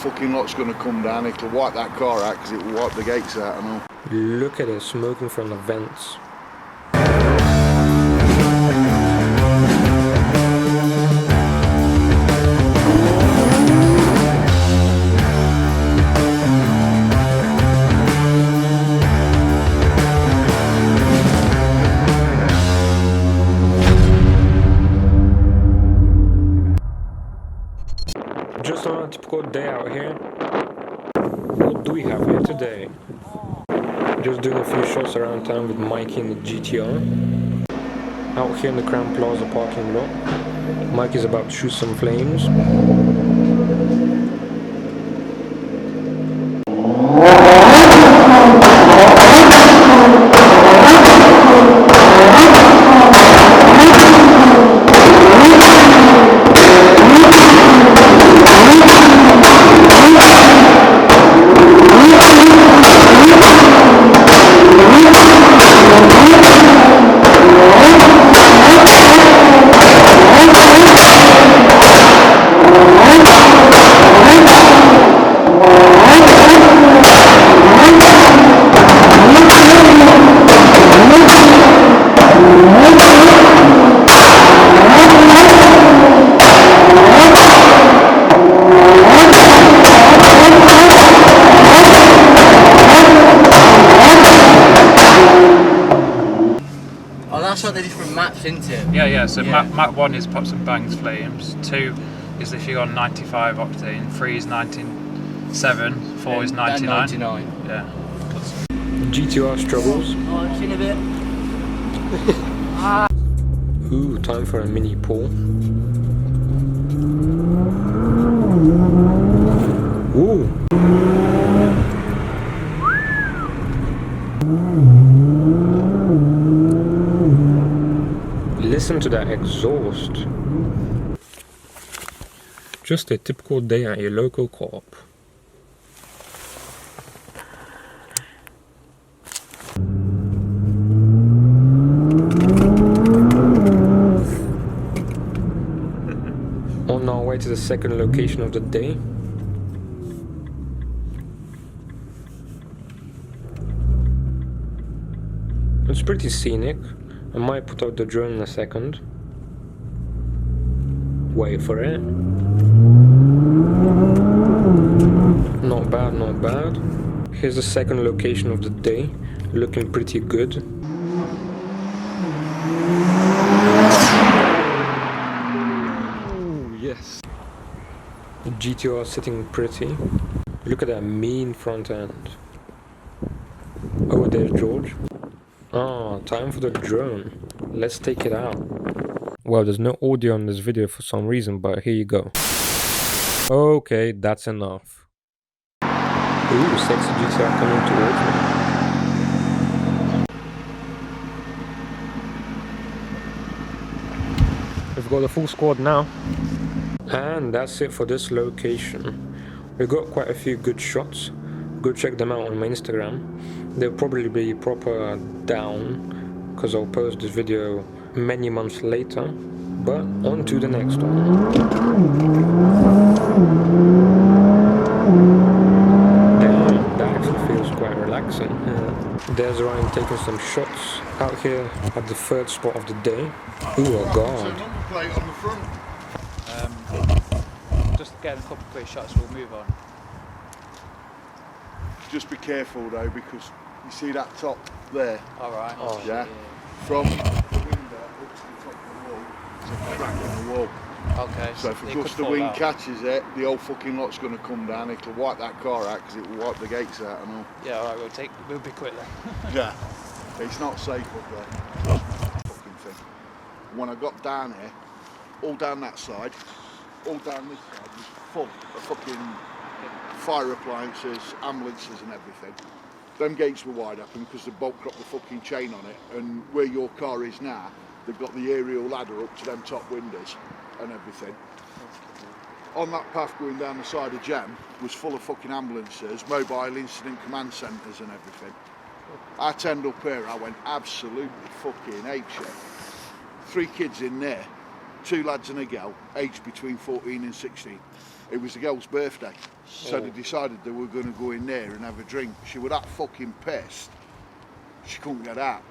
fucking lot's going to come down. It'll wipe that car out because it will wipe the gates out and all. Look at it, smoking from the vents. Just on a typical day out here. What do we have here today? Just doing a few shots around town with Mikey in the GTR. Out here in the Crowne Plaza parking lot. Mikey's about to shoot some flames. That's like the different maps, isn't it? Yeah. So map 1 is Pops and Bangs Flames. 2 is if you're on 95 octane. 3 is 97. 4 is 99. Yeah. GTR struggles. Oh, I've seen a bit. Ooh, time for a mini pull. Ooh. Listen to that exhaust. Just a typical day at your local co-op. On our way to the second location of the day. It's pretty scenic. I might put out the drone in a second. Wait for it. Not bad, not bad. Here's the second location of the day. Looking pretty good. Oh, yes. The GTR sitting pretty. Look at that mean front end. Oh, there's George. Ah, time for the drone. Let's take it out. Well, there's no audio on this video for some reason, but here you go. Okay, that's enough. Ooh, sexy GTR coming towards me. We've got a full squad now. And that's it for this location. We got quite a few good shots. Go check them out on my Instagram. They'll probably be proper down because I'll post this video many months later. But on to the next one. Damn, that actually feels quite relaxing. There's Ryan taking some shots out here at the third spot of the day. Ooh, oh god. Plate on the front. Just getting a couple quick shots, we'll move on. Just be careful though, because you see that top there. Alright. Oh, yeah. From the window up to the top of the wall, there's a crack in the wall. Okay. So if a gust of wind catches it, the whole fucking lot's going to come down. It'll wipe that car out because it will wipe the gates out and all. Yeah, alright, we'll be quick then. Yeah. It's not safe up there. Fucking thing. When I got down here, all down that side, all down this side was full of fucking fire appliances, ambulances and everything. Them gates were wide open because they bulked up the fucking chain on it, and where your car is now, they've got the aerial ladder up to them top windows and everything. On that path going down the side of Gem was full of fucking ambulances, mobile incident command centres and everything. I turned up here, I went absolutely fucking apeshit. 3 kids in there, 2 lads and a girl, aged between 14 and 16. It was the girl's birthday, so they decided they were going to go in there and have a drink. She was that fucking pissed, she couldn't get out.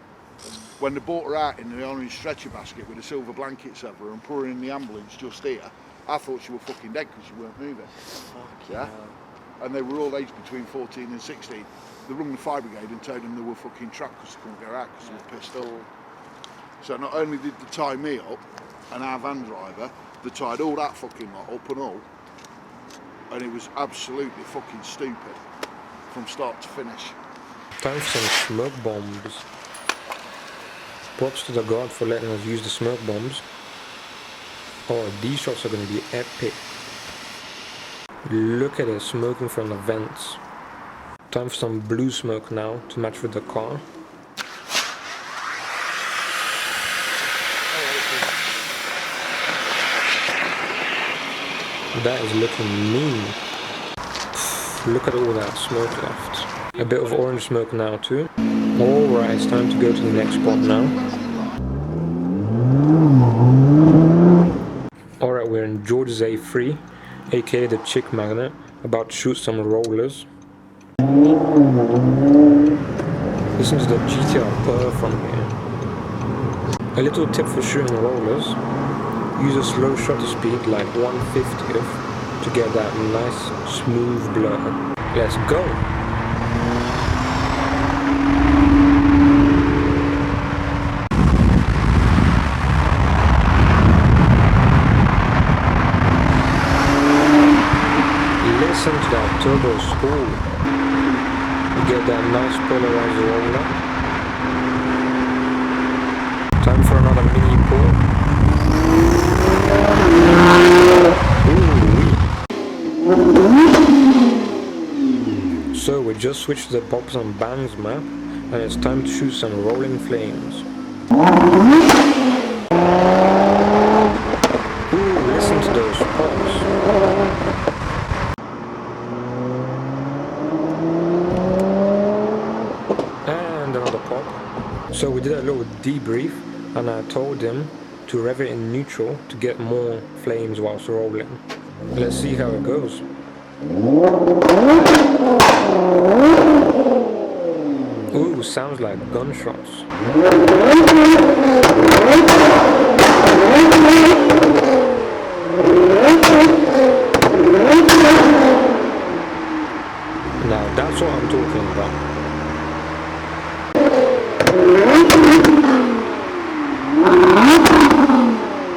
When they brought her out in the orange stretcher basket with the silver blankets over her and put her in the ambulance just here, I thought she was fucking dead because she weren't moving. Yeah? And they were all aged between 14 and 16. They rung the fire brigade and told them they were fucking trapped because they couldn't get out because they were pissed off. So not only did they tie me up and our van driver, they tied all that fucking lot up and all, and it was absolutely fucking stupid from start to finish. Time for some smoke bombs. Props to the guard for letting us use the smoke bombs. Oh, these shots are going to be epic. Look at it smoking from the vents. Time for some blue smoke now to match with the car. That is looking mean. Look at all that smoke left. A bit of orange smoke now too. Alright, it's time to go to the next spot now. Alright, we're in George's A3, aka the Chick Magnet, about to shoot some rollers. Listen to the GTR purr from here. A little tip for shooting rollers: use a slow shutter speed like 1/50th to get that nice smooth blur. Let's go! Listen to that turbo score. You get that nice polarized roller. Time for another mini pull. So we just switched to the Pops and Bangs map, and it's time to shoot some rolling flames. Ooh, listen to those pops. So we did a little debrief, and I told him to rev it in neutral to get more flames whilst rolling. Let's see how it goes. Ooh, sounds like gunshots. Now that's what I'm talking about.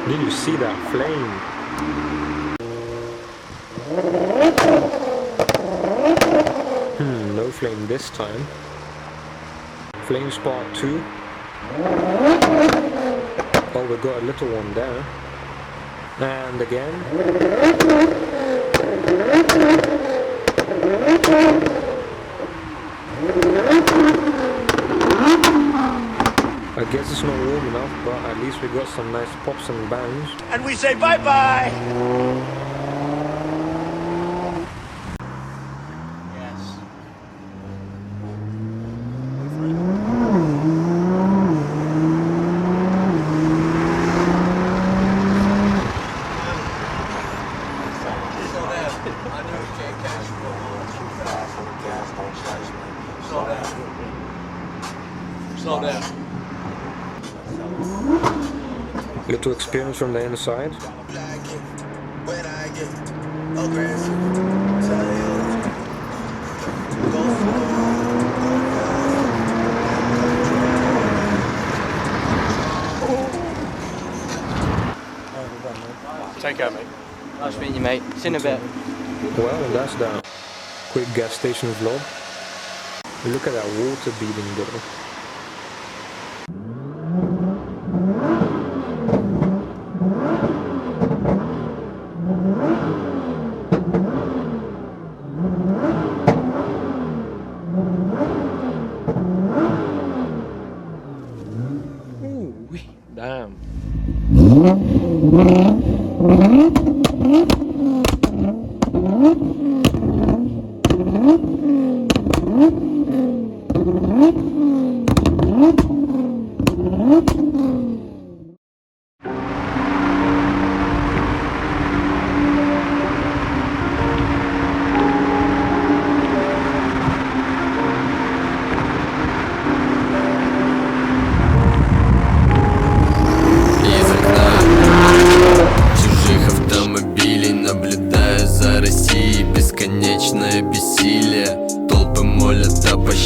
Did you see that flame? No flame this time. Flame spot 2. Oh, we got a little one there. And again. I guess it's not warm enough, but at least we got some nice pops and bangs. And we say bye-bye! Yes. Slow down. Little experience from the inside. Take care, mate. Nice meeting you, mate. See you in a bit. Well, that's that quick gas station vlog. Look at that water beading though. Damn.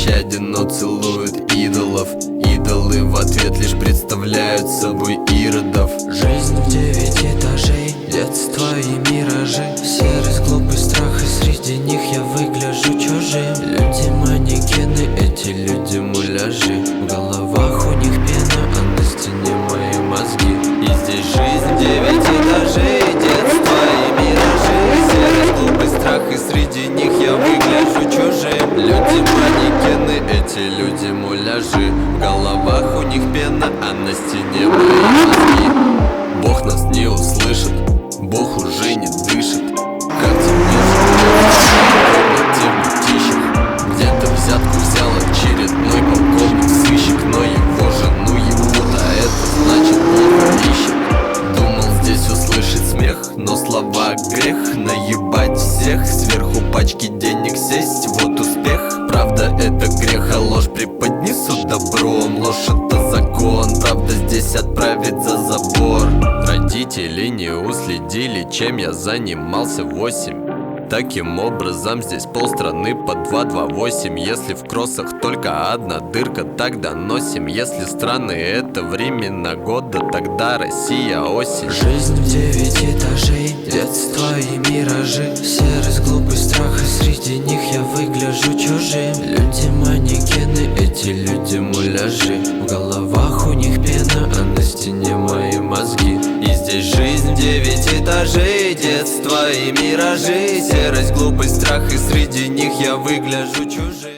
беспощаден, но целует идолов. Идолы в ответ лишь представляют собой иродов. Жизнь в 9 этажей, детство и миражи. Серость, глупость, страх, и среди них я выгляжу чужим. Люди манекены, эти люди муляжи. В головах у них пена, а на стене мои мозги. И здесь жизнь в 9 этажей, детство и миражи. Серость, глупость, страх, и среди них я выгляжу чужим. Люди манекены, эти люди муляжи. В головах у них пена, а на стене мои мозги. Бог нас не услышит, Бог уже не дышит. Как тебе живется, где-то взятку взял очередной полковник сыщик. Но его жену ебут, а это значит плохо ищет. Думал здесь услышать смех, но слова грех. Наебать всех, сверху пачки денег сесть, вот успех. Правда это грех, а ложь преподнесу добром. Ложь это закон, правда здесь отправить за забор. Родители не уследили, чем я занимался 8. Таким образом здесь полстраны по 228. Если в кроссах только одна дырка, тогда носим. Если страны это времена года, тогда Россия осень. Жизнь в 9 этажей, детство и миражи. Серость, глупость, страх, и среди них я выгляжу чужим. Люди манекены, эти люди муляжи. В головах у них пена, а на стене мои мозги. И здесь жизнь в 9 этажей, детство и миражи. Серость, глупость, страх, и среди них я выгляжу чужим.